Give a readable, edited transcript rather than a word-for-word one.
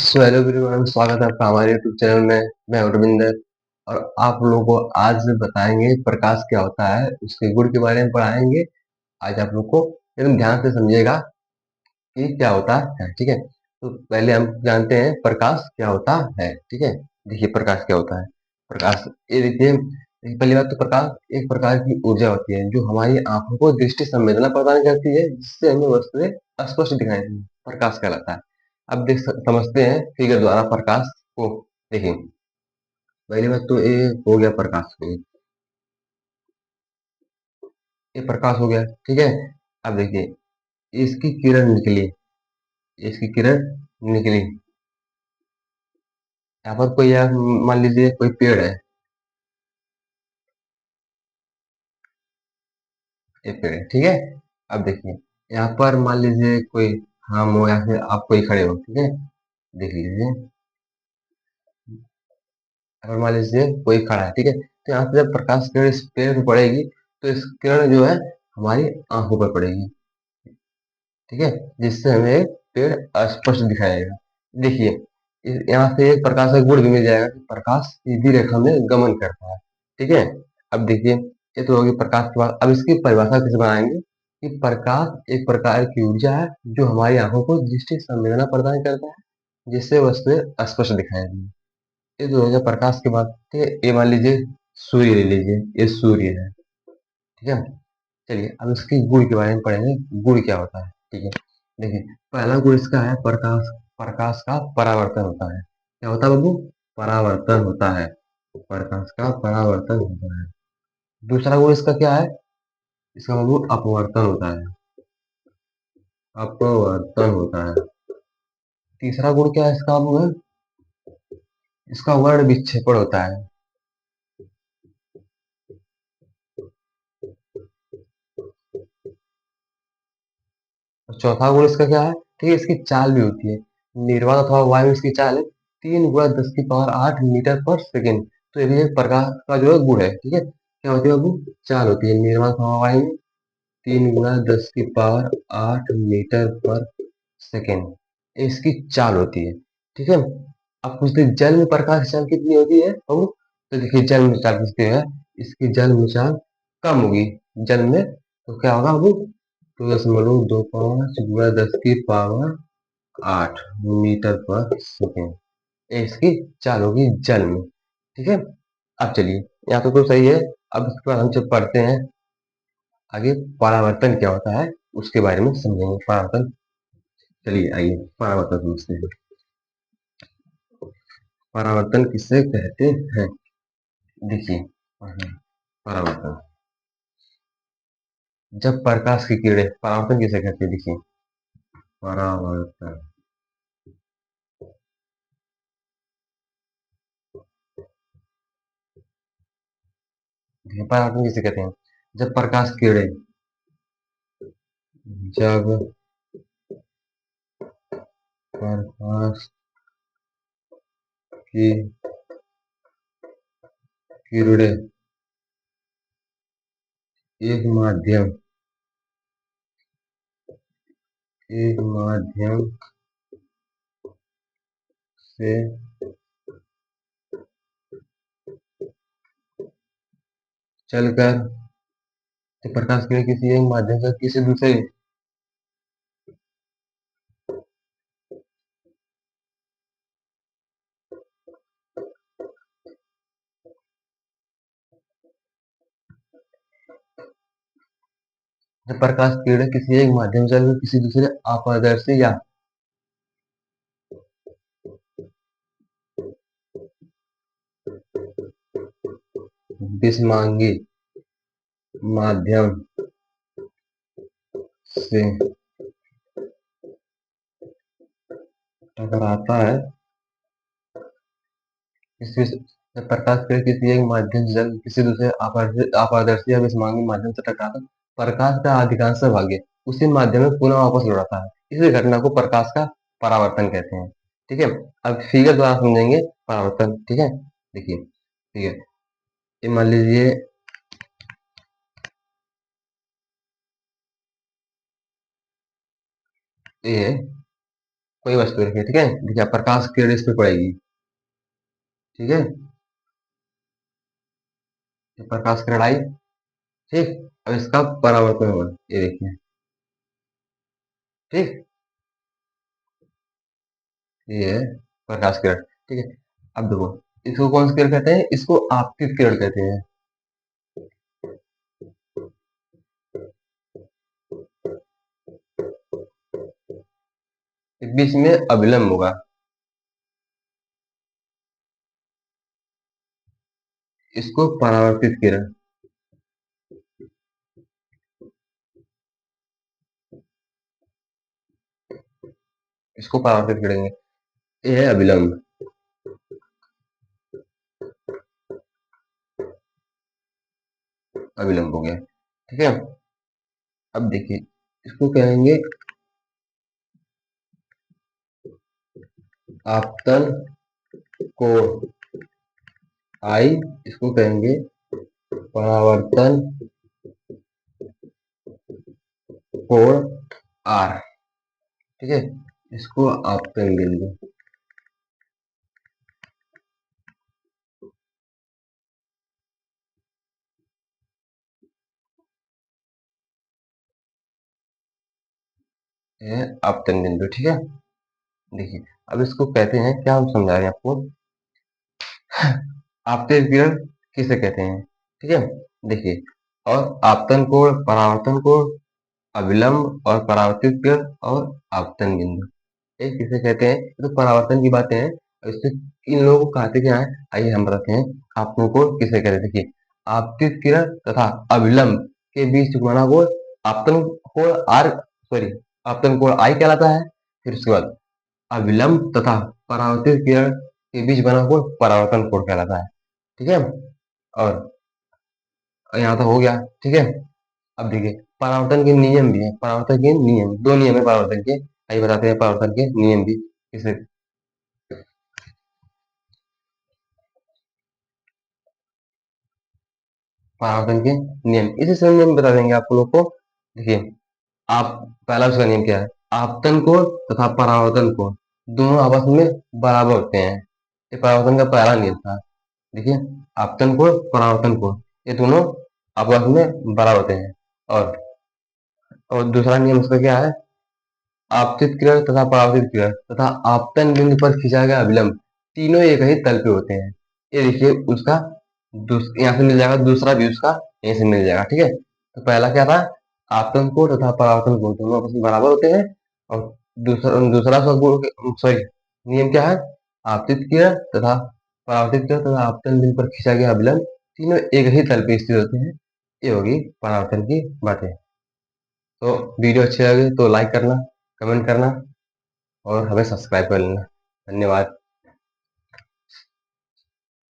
So hello everyone, स्वागत है आपका हमारे यूट्यूब चैनल में। मैं हूं रविंदर और आप लोगों को आज बताएंगे प्रकाश क्या होता है, उसके गुण के बारे में पढ़ाएंगे। आज आप लोग को एकदम ध्यान से समझिएगा कि क्या होता है। ठीक है, तो पहले हम जानते हैं प्रकाश क्या होता है। ठीक है, देखिए प्रकाश क्या होता है। प्रकाश, ये देखिए, पहली बात तो प्रकाश एक प्रकार की ऊर्जा होती है जो हमारी आंखों को दृष्टि संवेदना प्रदान करती है, जिससे हमें वस्तुएं स्पष्ट दिखाई देती है। प्रकाश कहलाता है। अब समझते हैं फिगर द्वारा प्रकाश को। देखिए, पहली बात तो ये हो गया प्रकाश को, ये प्रकाश हो गया। ठीक है, अब देखिए इसकी किरण निकली, इसकी किरण निकली। यहाँ पर कोई मान लीजिए कोई पेड़ है, ये पेड़ है। ठीक है, अब देखिए यहाँ पर मान लीजिए कोई हम हो या फिर आप कोई खड़े हो। ठीक है, देख लीजिए, अगर मान लीजिए कोई खड़ा है। ठीक है, तो यहाँ से जब प्रकाश किरण इस पेड़ पर पड़ेगी तो इस किरण जो है हमारी आंखों पर पड़ेगी। ठीक है, जिससे हमें पेड़ स्पष्ट दिखाएगा। देखिए, यहाँ से एक प्रकाश का गुण भी मिल जाएगा कि प्रकाश सीधी रेखा में गमन करता है। ठीक है, अब देखिए ये तो होगी प्रकाश के बाद। अब इसकी परिभाषा कैसे बनाएंगे कि प्रकाश एक प्रकार की ऊर्जा है जो हमारी आंखों को दृष्टि संवेदना प्रदान करता है, जिससे वस्तुएं स्पष्ट दिखाई देंगी। ये तो हो गया प्रकाश के बाद। ठीक है, ये मान लीजिए सूर्य ले लीजिए, ये सूर्य है। ठीक है, चलिए अब इसके गुण के बारे में पढ़ेंगे, गुण क्या होता है। ठीक है, देखिए पहला गुण इसका है प्रकाश, प्रकाश का परावर्तन होता है। क्या होता है बाबू? परावर्तन होता है, प्रकाश का परावर्तन होता है। दूसरा गुण इसका क्या है? इसका बाबू अपवर्तन होता है, अपवर्तन होता है। तीसरा गुण क्या है इसका बाबू? है इसका वर्ण विक्षेपण होता है। और चौथा गुण इसका क्या है? ठीक है, इसकी चाल भी होती है। निर्वात अथवा वायु में इसकी चाल है 3 × 10⁻⁸मीटर पर सेकेंड। तो ये भी एक प्रकाश का जो है गुण है। ठीक है, क्या होती है बाबू? चाल होती है निर्वात अथवा वायु में 3 × 10⁻⁸मीटर पर सेकेंड, इसकी चाल होती है। ठीक है, अब पूछते हैं जल में प्रकाश की चाल कितनी होती है बाबू? तो देखिए जल में चाल कितनी है, इसकी जल में चाल कम होगी। जल में तो क्या होगा बाबू? 2.25 × 10⁻⁸मीटर पर सेकेंड, इसकी चाल होगी जल में। ठीक है, अब चलिए यहाँ तो सही है। अब इसके बाद हम जब पढ़ते हैं आगे परावर्तन क्या होता है उसके बारे में समझेंगे। परावर्तन, चलिए आइए परावर्तन समझते हैं। परावर्तन किससे कहते हैं? देखिए परावर्तन, जब प्रकाश की किरणें, परावर्तन किसे कहते हैं? देखिए परावर्तन, देखिए परावर्तन किसे कहते हैं? जब प्रकाश की किरणें, जब प्रकाश की किरणें एक माध्यम, एक माध्यम से चलकर, जब प्रकाश की किरणें किसी एक माध्यम से किसी दूसरे, जब प्रकाश की किरणें किसी एक माध्यम से चलकर किसी दूसरे अपारदर्शी या विषमांगी माध्यम से टकराता है, इसी जब प्रकाश किरण किसी एक माध्यम से जल किसी दूसरे अपारदर्शी या विषमांगी माध्यम से टकराता है, प्रकाश का अधिकांश भाग्य उसी माध्यम में पुनः वापस लौटाता है। इस घटना को प्रकाश का परावर्तन कहते हैं। ठीक है, अब फिगर द्वारा समझेंगे परावर्तन। ठीक है, देखिए, ठीक है, ये मान लीजिए ये कोई वस्तु रखिए, ठीक है। देखिए अब प्रकाश किरण इस पे पड़ेगी, ठीक है। ये प्रकाश किरण आई, ठीक। अब इसका परावर्तन होगा, ये देखिए, ठीक। ये है प्रकाश किरण, ठीक है। अब देखो, इसको कौन सी किरण कहते हैं? इसको आपतित किरण कहते हैं। इस बीच में अविलंब होगा, इसको परावर्तित किरण, इसको परावर्तित किरण, ये है अविलंब, अविलंब हो गया, ठीक है। अब देखिए, इसको कहेंगे आपतन कोण आई, इसको कहेंगे परावर्तन कोण आर, ठीक है। इसको आपतन बिंदु, ये है आपतन बिंदु, ठीक है। देखिए अब इसको कहते हैं क्या, हम समझा रहे हैं आपको, आपतित किरण किसे कहते हैं, ठीक है। देखिए, और आपतन कोण, परावर्तन कोण, अविलंब और परावर्तित किरण और आपतन बिंदु, ये किसे कहते हैं? ये तो परावर्तन की बातें हैं, और इससे इन लोगों को कहते क्या है, आइए हम बताते हैं। आपतन कोण किसे कहते हैं? देखिए, आपतित किरण तथा अविलंब के बीच बना कोण आपतन कोण आर, सॉरी, आपतन कोण आई कहलाता है। फिर उसके बाद अविलंब तथा परावर्तित किरण के बीच बना कोण परावर्तन कोण कहलाता है, ठीक है। और यहाँ तक हो गया, ठीक है। अब देखिए, परावर्तन के नियम भी है, परावर्तन के नियम, दो नियम है परावर्तन के, आइए बताते हैं परावर्तन के नियम भी किसे। परावर्तन के नियम इसी समय नियम बता देंगे आप लोग को। देखिए, आप पहला उसका नियम क्या है? आपतन कोण तथा परावर्तन कोण दोनों आपस में बराबर होते हैं, ये परावर्तन का पहला नियम था। देखिए, आपतन कोण, परावर्तन कोण, ये दोनों आपस में बराबर होते हैं। और दूसरा नियम उसका क्या है? आपतित किरण तथा परावर्तित किरण तथा आपतन बिंदु पर खींचा गया अभिलंब तीनों एक ही तल पे होते हैं। ये देखिए उसका यहाँ से मिल जाएगा, दूसरा भी उसका यहीं से मिल जाएगा, ठीक है। तो पहला क्या था? आपतन कोण तथा परावर्तन कोण दोनों आपस में बराबर होते हैं। और दूसरा दूसरा उसका गुण, सॉरी, नियम क्या है? आपतित किरण तथा परावर्तित किरण तथा आपतन बिंदु पर खींचा गया अभिलंब तीनों एक ही तल पे स्थित होते हैं। ये होगी परावर्तन की बातें। तो वीडियो अच्छी लगे तो लाइक करना, कमेंट करना और हमें सब्सक्राइब कर लेना। धन्यवाद।